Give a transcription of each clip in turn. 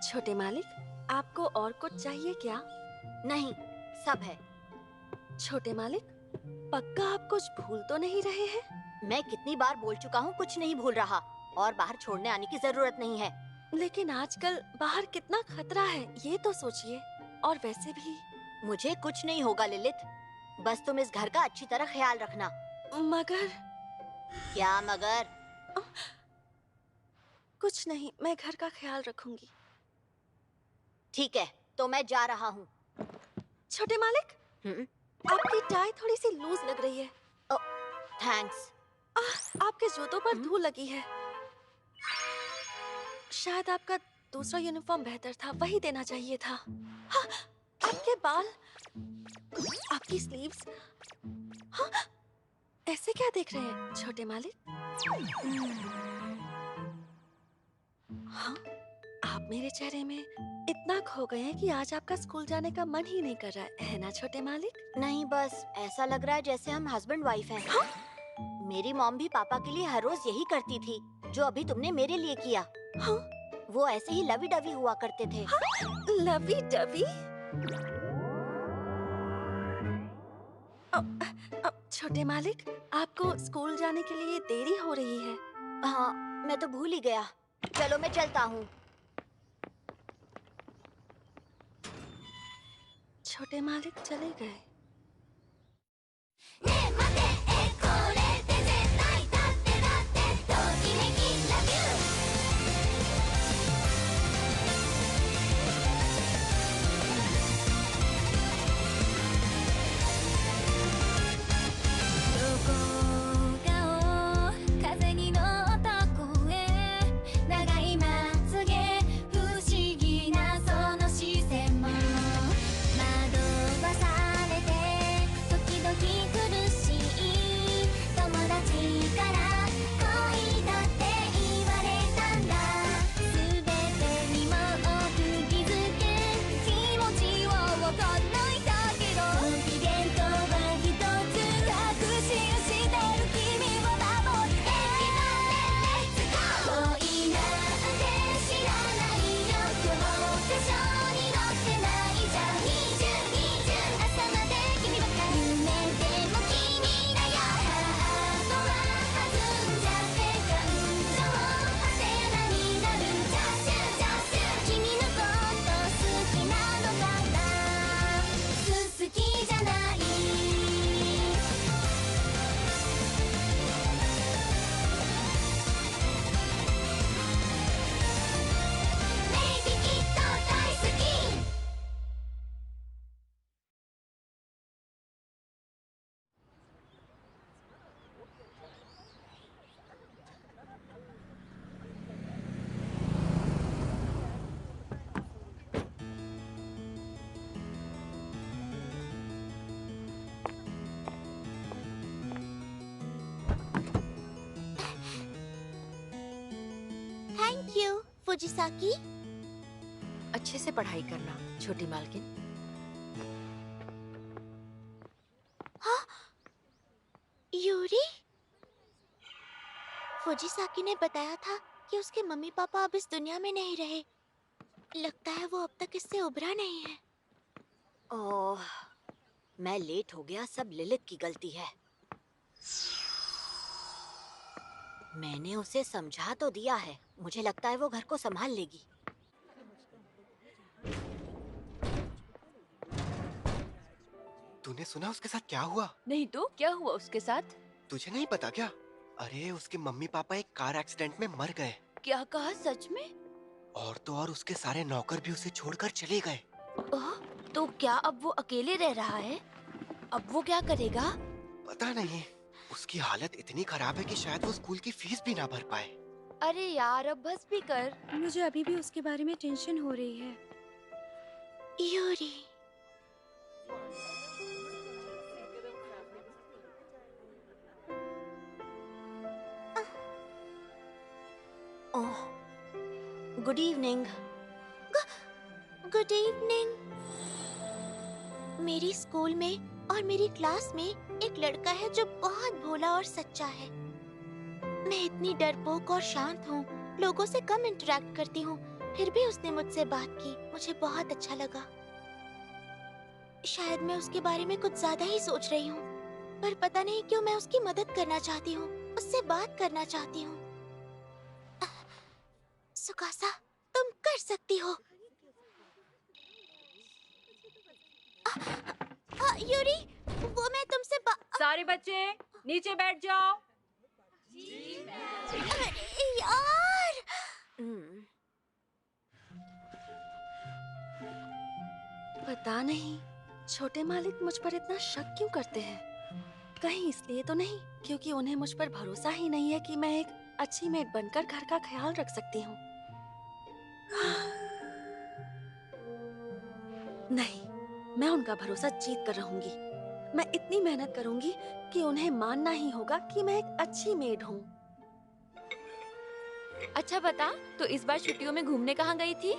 छोटे मालिक, आपको और कुछ चाहिए क्या? नहीं, सब है। छोटे मालिक, पक्का आप कुछ भूल तो नहीं रहे हैं? मैं कितनी बार बोल चुका हूँ कुछ नहीं भूल रहा और बाहर छोड़ने आने की जरूरत नहीं है। लेकिन आजकल बाहर कितना खतरा है, ये तो सोचिए। और वैसे भी मुझे कुछ नहीं होगा लिलित, बस तुम इस घर का अच्छी तरह ख्याल रखना। मगर क्या मगर? कुछ नहीं, मैं घर का ख्याल रखूंगी। ठीक है, तो मैं जा रहा हूँ। छोटे मालिक, आपकी टाई थोड़ी सी लूज लग रही है। थैंक्स। आपके जूतों पर धूल लगी है। शायद आपका दूसरा यूनिफॉर्म बेहतर था, वही देना चाहिए था। हाँ, आपके बाल, आपकी स्लीव्स, हाँ, ऐसे क्या देख रहे हैं छोटे मालिक? हाँ, आप मेरे चेहरे में इतना खो गए हैं कि आज आपका स्कूल जाने का मन ही नहीं कर रहा है ना छोटे मालिक? नहीं, बस ऐसा लग रहा है जैसे हम हस्बैंड वाइफ हैं। हाँ? मेरी मॉम भी पापा के लिए हर रोज यही करती थी, जो अभी तुमने मेरे लिए किया। हाँ? वो ऐसे ही लवी डवी हुआ करते थे। हाँ? Lovey dovey? छोटे मालिक, आपको स्कूल जाने के लिए देरी हो रही है। हाँ, मैं तो भूल ही गया। चलो मैं चलता हूँ। छोटे मालिक चले गए। Thank you Fujisaki. अच्छे से पढ़ाई करना छोटी मालकिन। हाँ, यूरी। फुजिसाकी ने बताया था कि उसके मम्मी पापा अब इस दुनिया में नहीं रहे। लगता है वो अब तक इससे उभरा नहीं है। ओह, मैं लेट हो गया, सब लिलित की गलती है। मैंने उसे समझा तो दिया है, मुझे लगता है वो घर को संभाल लेगी। तूने सुना उसके साथ क्या हुआ? नहीं तो क्या हुआ उसके साथ? तुझे नहीं पता क्या? अरे उसके मम्मी पापा एक कार एक्सीडेंट में मर गए। क्या कहा, सच में? और तो और उसके सारे नौकर भी उसे छोड़कर चले गए। तो क्या अब वो अकेले रह रहा है? अब वो क्या करेगा? पता नहीं, उसकी हालत इतनी खराब है कि शायद वो स्कूल की फीस भी ना भर पाए। अरे यार, अब बस भी कर। मुझे अभी भी उसके बारे में टेंशन हो रही है। यूरी, ओह, गुड इवनिंग। Good evening. मेरी स्कूल में और मेरी क्लास में एक लड़का है जो बहुत भोला और सच्चा है। मैं इतनी डरपोक और शांत हूँ, लोगों से कम इंटरेक्ट करती हूँ, फिर भी उसने मुझसे बात की। मुझे बहुत अच्छा लगा। शायद मैं उसके बारे में कुछ ज्यादा ही सोच रही हूँ, पर पता नहीं क्यों मैं उसकी मदद करना चाहती हूँ, उससे बात करना चाहती हूँ। सुकासा, तुम कर सकती हो। यूरी, वो मैं तुमसे सारे बच्चे नीचे बैठ जाओ। अरे यार! पता नहीं छोटे मालिक मुझ पर इतना शक क्यों करते हैं। कहीं इसलिए तो नहीं क्योंकि उन्हें मुझ पर भरोसा ही नहीं है कि मैं एक अच्छी मेड बनकर घर का ख्याल रख सकती हूँ। नहीं, मैं उनका भरोसा जीत कर रहूंगी। मैं इतनी मेहनत करूंगी कि उन्हें मानना ही होगा कि मैं एक अच्छी मेड हूँ। अच्छा बता, तो इस बार छुट्टियों में घूमने कहाँ गई थी?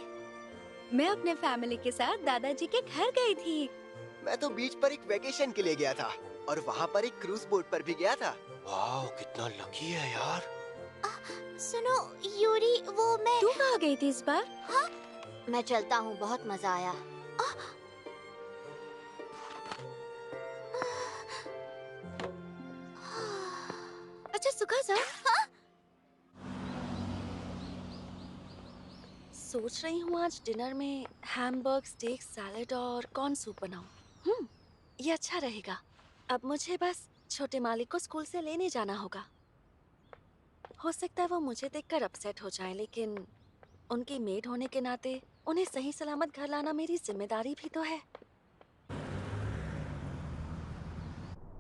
मैं अपने फैमिली के साथ दादाजी के घर गई थी। मैं तो बीच पर एक वेकेशन के लिए गया था और वहाँ पर एक क्रूज बोट पर भी गया था। वाह, कितना लकी है यार। सुनो यूरी, वो मैं तू कहाँ गई थी इस बार? मैं चलता हूँ, बहुत मजा आया। अच्छा सुकासा, सोच रही हूँ आज डिनर में हैमबर्ग, स्टेक, सैलेड और कॉर्न सूप बनाऊं। ये अच्छा रहेगा। अब मुझे बस छोटे मालिक को स्कूल से लेने जाना होगा। हो सकता है वो मुझे देखकर अपसेट हो जाए, लेकिन उनकी मेड होने के नाते उन्हें सही सलामत घर लाना मेरी जिम्मेदारी भी तो है।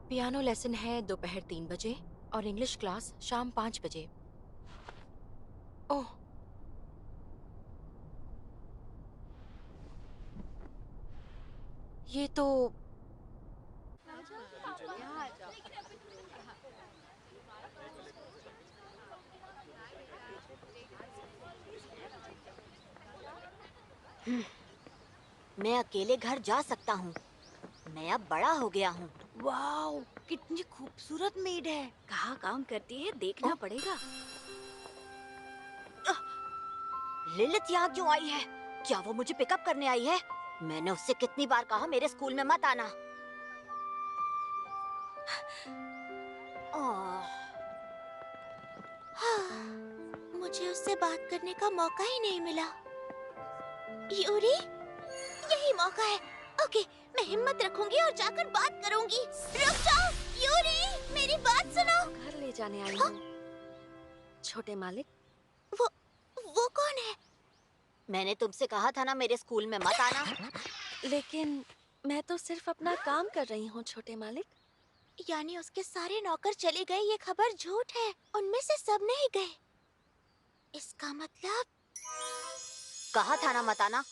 पियानो लेसन है दोपहर 3 बजे और इंग्लिश क्लास शाम 5 बजे। ओह, ये तो मैं अकेले घर जा सकता हूँ। मैं अब बड़ा हो गया हूँ। वाओ, कितनी खूबसूरत मेड है। कहाँ काम करती है देखना पड़ेगा। लिलित यहाँ क्यों आई है? क्या वो मुझे पिकअप करने आई है? मैंने उससे कितनी बार कहा मेरे स्कूल में मत आना। मुझे उससे बात करने का मौका ही नहीं मिला। यूरी, यही मौका है। ओके, मैं हिम्मत रखूंगी और जाकर बात करूंगी। रुक जाओ, यूरी, मेरी बात सुनो। घर ले जाने आई हूँ। छोटे मालिक, वो कौन है? मैंने तुमसे कहा था ना मेरे स्कूल में मत आना। लेकिन मैं तो सिर्फ अपना काम कर रही हूँ छोटे मालिक। यानी उसके सारे नौकर चले गए, ये खबर झूठ है। उनमें से सब नहीं गए। इसका मतलब कहा था ना मत आना।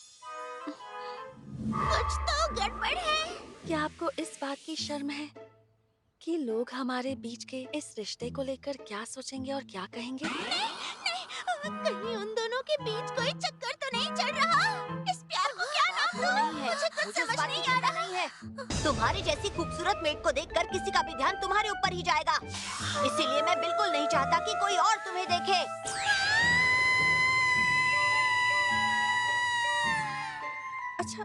कुछ तो गड़बड़ है। क्या आपको इस बात की शर्म है कि लोग हमारे बीच के इस रिश्ते को लेकर क्या सोचेंगे और क्या कहेंगे? कहीं उन दोनों के बीच कोई चक्कर तो नहीं चल रहा? इस प्यार को क्या नाम दूं? नहीं है, मुझे कुछ मुझे इस समझ बात की नहीं आ चिंता रहा। नहीं है। तुम्हारी जैसी खूबसूरत मेड को देखकर किसी का भी ध्यान तुम्हारे ऊपर ही जाएगा। इसीलिए मैं बिल्कुल नहीं चाहता कि कोई और तुम्हें देखे। अच्छा,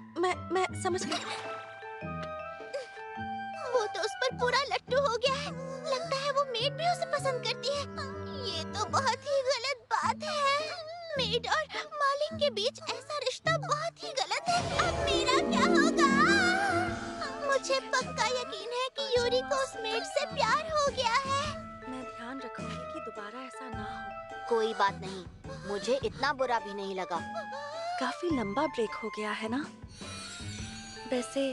मैं समझ गई। वो तो उस पर पूरा लट्टू हो गया है। लगता है वो मेड भी उसे पसंद करती है। ये तो बहुत ही गलत बात है। मेड और मालिक के बीच ऐसा रिश्ता बहुत ही गलत है। अब मेरा क्या होगा? मुझे पक्का यकीन है कि यूरी को उस मेड से प्यार हो गया है। मैं ध्यान रखूंगी कि दोबारा ऐसा ना हो। कोई बात नहीं, मुझे इतना बुरा भी नहीं लगा। काफी लंबा ब्रेक हो गया है ना? वैसे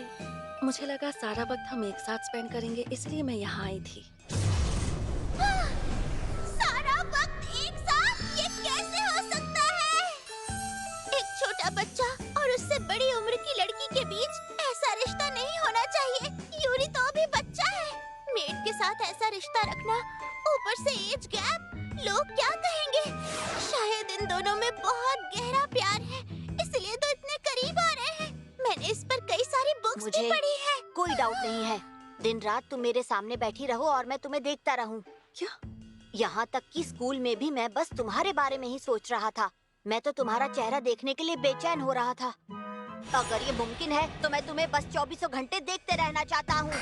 मुझे लगा सारा वक्त हम एक साथ स्पेंड करेंगे, इसलिए मैं यहाँ आई थी। सारा वक्त एक साथ? ये कैसे हो सकता है? एक छोटा बच्चा और उससे बड़ी उम्र की लड़की के बीच ऐसा रिश्ता नहीं होना चाहिए। यूरी तो अभी बच्चा है। मेड के साथ ऐसा रिश्ता रखना, ऊपर से एज गैप, लोग क्या कहेंगे? शायद इन दोनों में बहुत गहरा प्यार है, इसलिए तो इतने करीब आ रहे हैं। मैंने इस पर कई सारी बुक्स भी मुझे पढ़ी है। कोई डाउट नहीं है। दिन रात तुम मेरे सामने बैठी रहो और मैं तुम्हें देखता रहूं। क्या? यहाँ तक कि स्कूल में भी मैं बस तुम्हारे बारे में ही सोच रहा था। मैं तो तुम्हारा चेहरा देखने के लिए बेचैन हो रहा था। अगर ये मुमकिन है तो मैं तुम्हें बस 24 घंटे देखते रहना चाहता हूँ।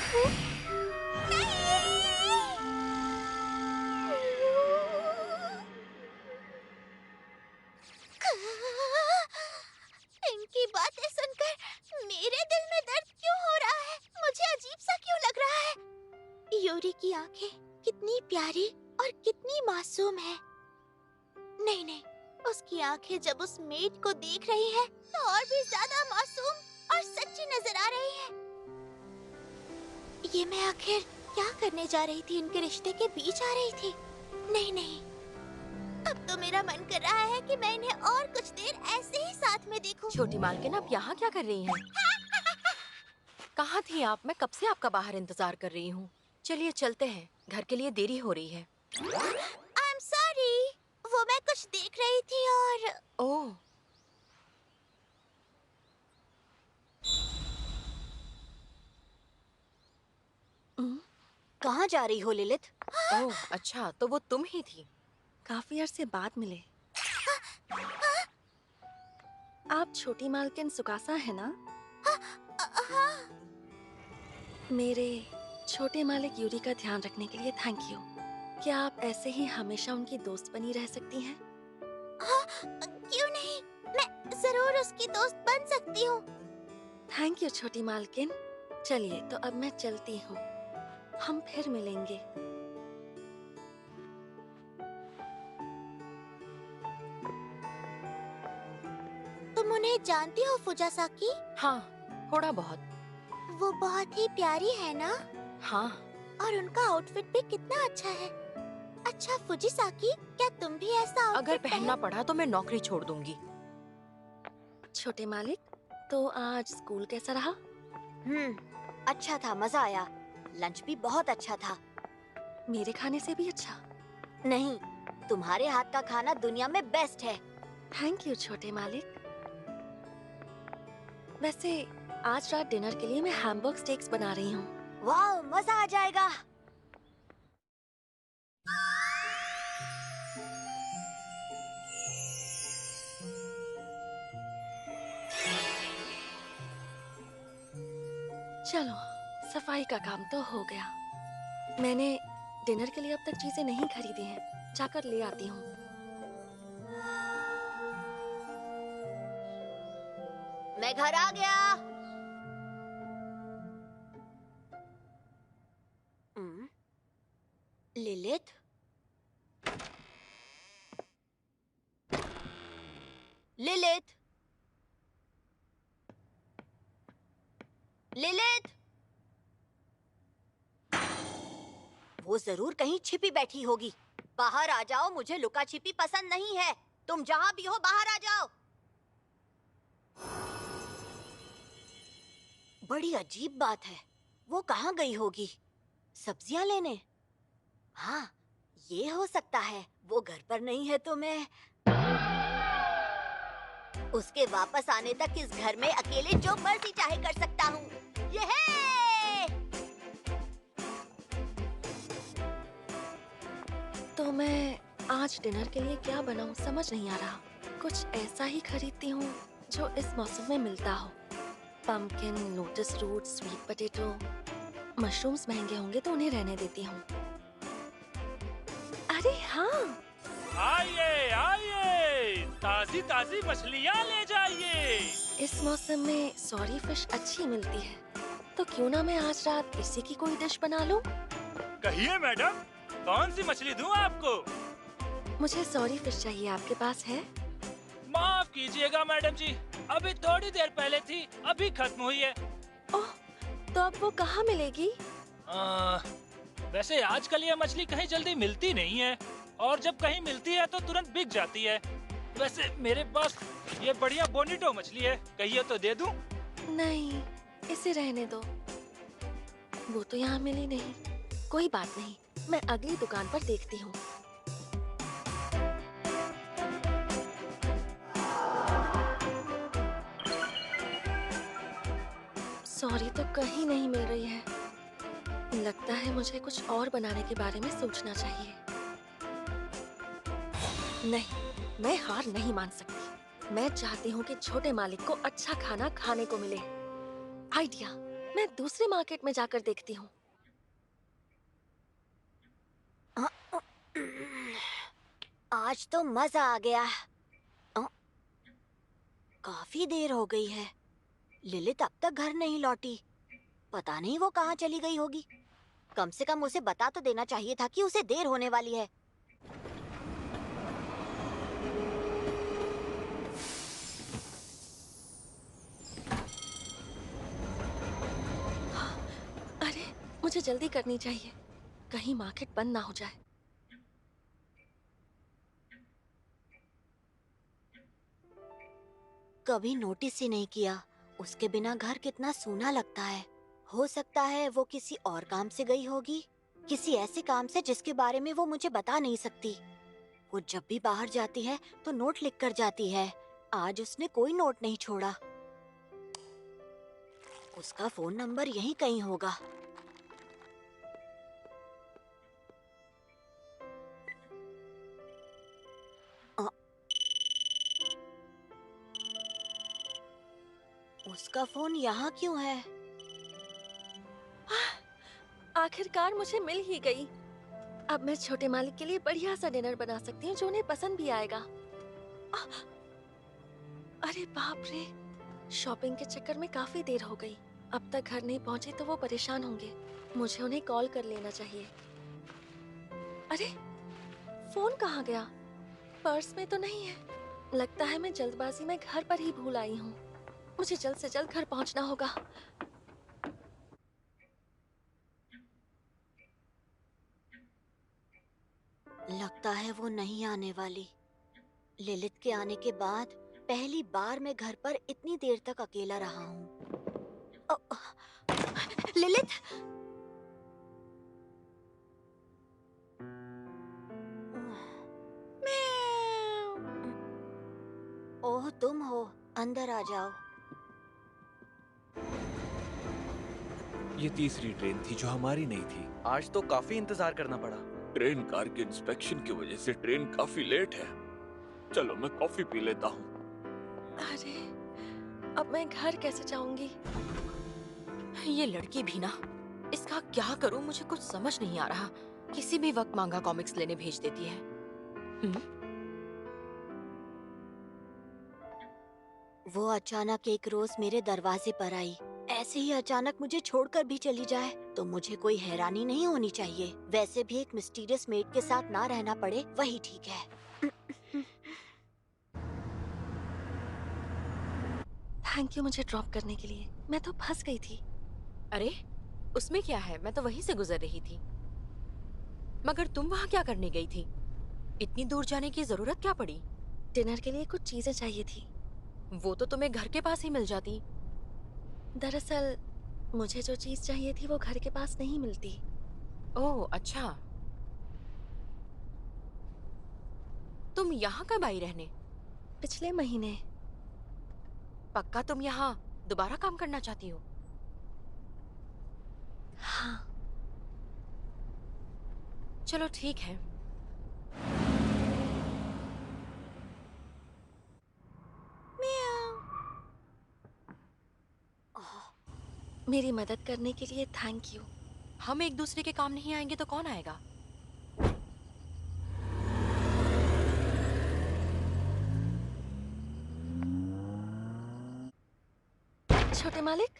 इनकी बातें सुनकर मेरे दिल में दर्द क्यों हो रहा है? मुझे अजीब सा क्यों लग रहा है? यूरी की आंखें कितनी प्यारी और कितनी मासूम है। नहीं नहीं, उसकी आंखें जब उस मेड को देख रही है तो और भी ज्यादा मासूम और सच्ची नजर आ रही है। ये मैं आखिर क्या करने जा रही थी? इनके रिश्ते के बीच आ रही थी? नहीं नहीं, अब तो मेरा मन कर रहा है कि मैं इन्हें और कुछ देर ऐसे ही साथ में देखूं। छोटी मालकिन, आप यहाँ क्या कर रही हैं? कहाँ थी आप? मैं कब से आपका बाहर इंतजार कर रही हूँ। चलिए चलते हैं, घर के लिए देरी हो रही है। आई एम सॉरी, वो मैं कुछ देख रही थी और ओह, कहाँ जा रही हो लिलित? ओह, अच्छा तो वो तुम ही थी। काफी अरसे बाद मिले। आप छोटी मालकिन सुकासा है ना? मेरे छोटे मालिक यूरी का ध्यान रखने के लिए थैंक यू। क्या आप ऐसे ही हमेशा उनकी दोस्त बनी रह सकती हैं? क्यों नहीं, मैं जरूर उसकी दोस्त बन सकती हूँ। थैंक यू छोटी मालकिन। चलिए तो अब मैं चलती हूँ, हम फिर मिलेंगे। तुम उन्हें जानती हो फुजासाकी? हाँ, थोड़ा बहुत। वो बहुत ही प्यारी है ना? हाँ, और उनका आउटफिट भी कितना अच्छा है। अच्छा फुजिसाकी, क्या तुम भी ऐसा अगर आउटफिट पहनना पड़ा तो मैं नौकरी छोड़ दूंगी। छोटे मालिक, तो आज स्कूल कैसा रहा? अच्छा था, मजा आया। लंच भी बहुत अच्छा था। मेरे खाने से भी अच्छा। नहीं, तुम्हारे हाथ का खाना दुनिया में बेस्ट है। थैंक यू छोटे मालिक। वैसे आज रात डिनर के लिए मैं हैमबर्ग स्टेक्स बना रही हूँ। वाह, मजा आ जाएगा। चलो, सफाई का काम तो हो गया। मैंने डिनर के लिए अब तक चीजें नहीं खरीदी हैं, जाकर ले आती हूँ। मैं घर आ गया। लिलित, लिलित, लिलित, वो जरूर कहीं छिपी बैठी होगी। बाहर आ जाओ, मुझे लुका छिपी पसंद नहीं है। तुम जहाँ भी हो बाहर आ जाओ। बड़ी अजीब बात है, वो कहाँ गई होगी? सब्जियां लेने? हाँ, ये हो सकता है। वो घर पर नहीं है तो मैं उसके वापस आने तक इस घर में अकेले जो मर्जी चाहे कर सकता हूँ। ये है। तो मैं आज डिनर के लिए क्या बनाऊँ समझ नहीं आ रहा। कुछ ऐसा ही खरीदती हूँ जो इस मौसम में मिलता हो। Pumpkin, lotus root, sweet potato. Mushrooms महंगे होंगे तो उन्हें रहने देती हूँ। अरे हाँ, आइए आइए, ताजी ताजी मछलियाँ ले जाइए। इस मौसम में सॉरी फिश अच्छी मिलती है, तो क्यों ना मैं आज रात इसी की कोई डिश बना लूं? कहिए मैडम, कौन सी मछली दूं आपको? मुझे सॉरी फिश चाहिए, आपके पास है? माफ कीजिएगा मैडम जी, अभी थोड़ी देर पहले थी, अभी खत्म हुई है। ओह, तो अब वो कहाँ मिलेगी? वैसे आजकल ये मछली कहीं जल्दी मिलती नहीं है, और जब कहीं मिलती है तो तुरंत बिक जाती है। वैसे मेरे पास ये बढ़िया बोनिटो मछली है, कहिए तो दे दूं? नहीं, इसे रहने दो। वो तो यहाँ मिली नहीं। कोई बात नहीं, मैं अगली दुकान पर देखती हूँ। सॉरी तो कहीं नहीं मिल रही है। लगता है मुझे कुछ और बनाने के बारे में सोचना चाहिए। नहीं, मैं हार नहीं मान सकती। मैं चाहती हूँ कि छोटे मालिक को अच्छा खाना खाने को मिले। आइडिया, मैं दूसरे मार्केट में जाकर देखती हूँ। आज तो मजा आ गया। अ, काफी देर हो गई है। लिलित अब तक घर नहीं लौटी। पता नहीं वो कहाँ चली गई होगी। कम से कम उसे बता तो देना चाहिए था कि उसे देर होने वाली है। अरे, मुझे जल्दी करनी चाहिए, कहीं मार्केट बंद ना हो जाए। कभी नोटिस ही नहीं किया, उसके बिना घर कितना सूना लगता है। हो सकता है वो किसी और काम से गई होगी, किसी ऐसे काम से जिसके बारे में वो मुझे बता नहीं सकती। वो जब भी बाहर जाती है तो नोट लिख कर जाती है। आज उसने कोई नोट नहीं छोड़ा। उसका फोन नंबर यहीं कहीं होगा। अ, उसका फोन यहाँ क्यों है? आखिरकार मुझे मिल ही गई। अब मैं छोटे मालिक के लिए बढ़िया सा डिनर बना सकती हूँ जो उन्हें पसंद भी आएगा। आह! अरे बाप रे, शॉपिंग के चक्कर में काफी देर हो गई। अब तक घर नहीं पहुंचे तो वो परेशान होंगे। मुझे उन्हें कॉल कर लेना चाहिए। अरे, फोन कहाँ गया? पर्स में तो नहीं है। लगता है मैं जल्दबाजी में घर पर ही भूल आई हूँ। मुझे जल्द से जल्द घर पहुंचना होगा। लगता है वो नहीं आने वाली। लिलित के आने के बाद पहली बार मैं घर पर इतनी देर तक अकेला रहा हूँ। लिलित! ओह, तुम हो। अंदर आ जाओ। ये तीसरी ट्रेन थी जो हमारी नहीं थी। आज तो काफी इंतजार करना पड़ा। ट्रेन कार के इंस्पेक्शन की वजह से ट्रेन काफी लेट है। चलो मैं कॉफी पी लेता हूँ। अरे, अब मैं घर कैसे जाऊंगी? ये लड़की भी ना, इसका क्या करूं मुझे कुछ समझ नहीं आ रहा। किसी भी वक्त मांगा कॉमिक्स लेने भेज देती है। वो अचानक एक रोज मेरे दरवाजे पर आई। ऐसे ही अचानक मुझे छोड़कर भी चली जाए तो मुझे कोई हैरानी नहीं होनी चाहिए। वैसे भी एक मिस्टीरियस मेड के साथ ना रहना पड़े वही ठीक है। थैंक यू मुझे ड्रॉप करने के लिए। मैं तो फंस गई थी। अरे, उसमें क्या है, मैं तो वहीं से गुजर रही थी। मगर तुम वहाँ क्या करने गई थी? इतनी दूर जाने की जरूरत क्या पड़ी? डिनर के लिए कुछ चीजें चाहिए थी। वो तो तुम्हें घर के पास ही मिल जाती। दरअसल मुझे जो चीज चाहिए थी वो घर के पास नहीं मिलती। ओह अच्छा, तुम यहाँ कब आई रहने? पिछले महीने। पक्का तुम यहाँ दोबारा काम करना चाहती हो? हाँ। चलो ठीक है। मेरी मदद करने के लिए थैंक यू। हम एक दूसरे के काम नहीं आएंगे तो कौन आएगा? छोटे मालिक,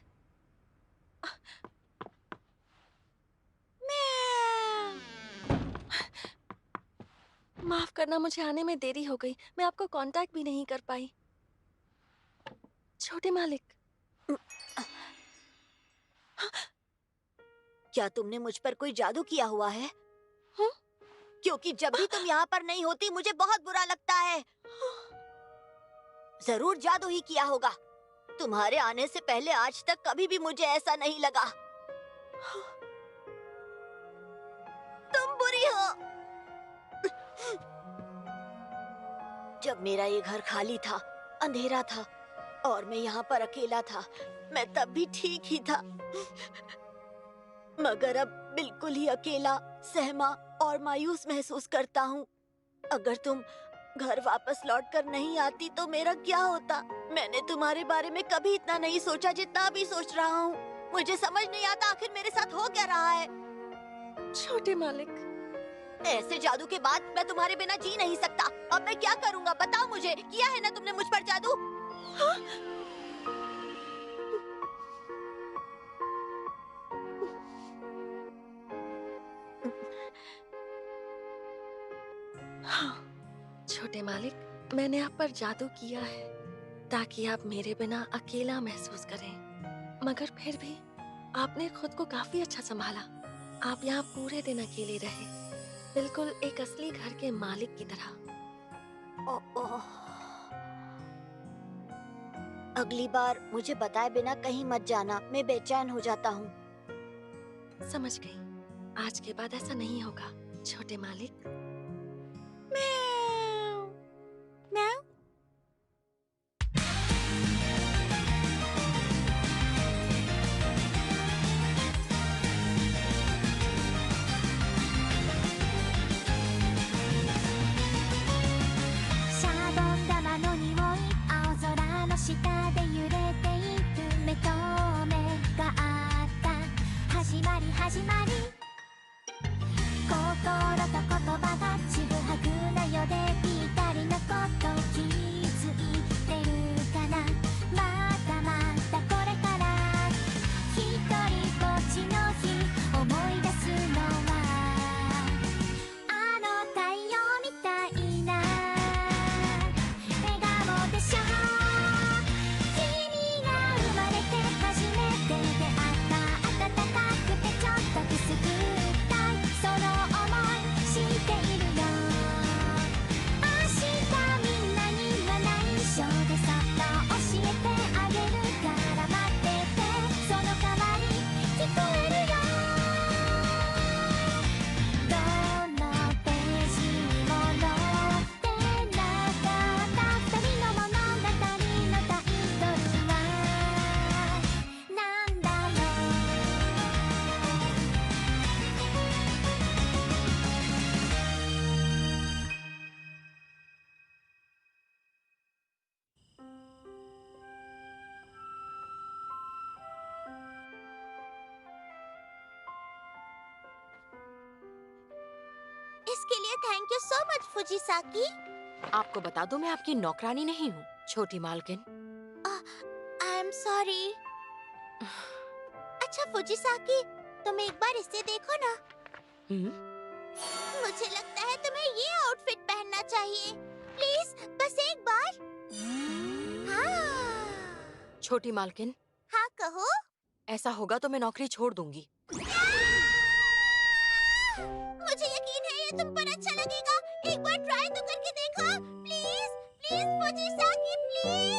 माफ करना, मुझे आने में देरी हो गई। मैं आपको कांटेक्ट भी नहीं कर पाई। छोटे मालिक, क्या तुमने मुझ पर कोई जादू किया हुआ है? हाँ? क्योंकि जब भी तुम यहाँ पर नहीं होती मुझे बहुत बुरा लगता है। जरूर जादू ही किया होगा। तुम्हारे आने से पहले आज तक कभी भी मुझे ऐसा नहीं लगा। तुम बुरी हो। जब मेरा ये घर खाली था, अंधेरा था और मैं यहाँ पर अकेला था, मैं तब भी ठीक ही था। मगर अब बिल्कुल ही अकेला, सहमा और मायूस महसूस करता हूँ। अगर तुम घर वापस लौट कर नहीं आती तो मेरा क्या होता? मैंने तुम्हारे बारे में कभी इतना नहीं सोचा जितना अभी सोच रहा हूँ। मुझे समझ नहीं आता आखिर मेरे साथ हो क्या रहा है। छोटे मालिक, ऐसे जादू के बाद मैं तुम्हारे बिना जी नहीं सकता। अब मैं क्या करूँगा बताओ मुझे। किया है ना तुमने मुझ पर जादू? हाँ, छोटे मालिक, मैंने आप पर जादू किया है ताकि आप मेरे बिना अकेला महसूस करें। मगर फिर भी आपने खुद को काफी अच्छा संभाला। आप यहाँ पूरे दिन अकेले रहे, बिल्कुल एक असली घर के मालिक की तरह। ओह। अगली बार मुझे बताए बिना कहीं मत जाना, मैं बेचैन हो जाता हूँ। समझ गई। आज के बाद ऐसा नहीं होगा, छोटे मालिक।シャボン玉の匂い、青空の下で揺れていく目と目があった。始まり始まり、心と言葉がちぐはぐなよでぴったりのこと気づいてるかな。まだまだこれから一人ぼっちの日思い出すのはあの太陽みたいな笑顔でしょ。君が生まれて初めて出会った暖かくてちょっとくすぐったいその想い知っているよ。明日みんなには内緒でそっと教えてあげるから待ってて。その代わり聞こえるよ。どのページにも載ってなかった二人の物語のタイトルはなんだろう。इसके लिए थैंक यू सो मच फुजिसाकी। आपको बता दूं मैं आपकी नौकरानी नहीं हूँ, छोटी मालकिन। I am sorry. अच्छा फुजिसाकी, तुम एक बार इसे देखो ना। हम्म, मुझे लगता है तुम्हें ये आउटफिट पहनना चाहिए। प्लीज बस एक बार। हाँ छोटी मालकिन, हाँ कहो। ऐसा होगा तो मैं नौकरी छोड़ दूंगी। मुझे यकीन है ये तुम पर अच्छा लगेगा। एक बार ट्राई तो करके देखो। Please please Fujisaki please.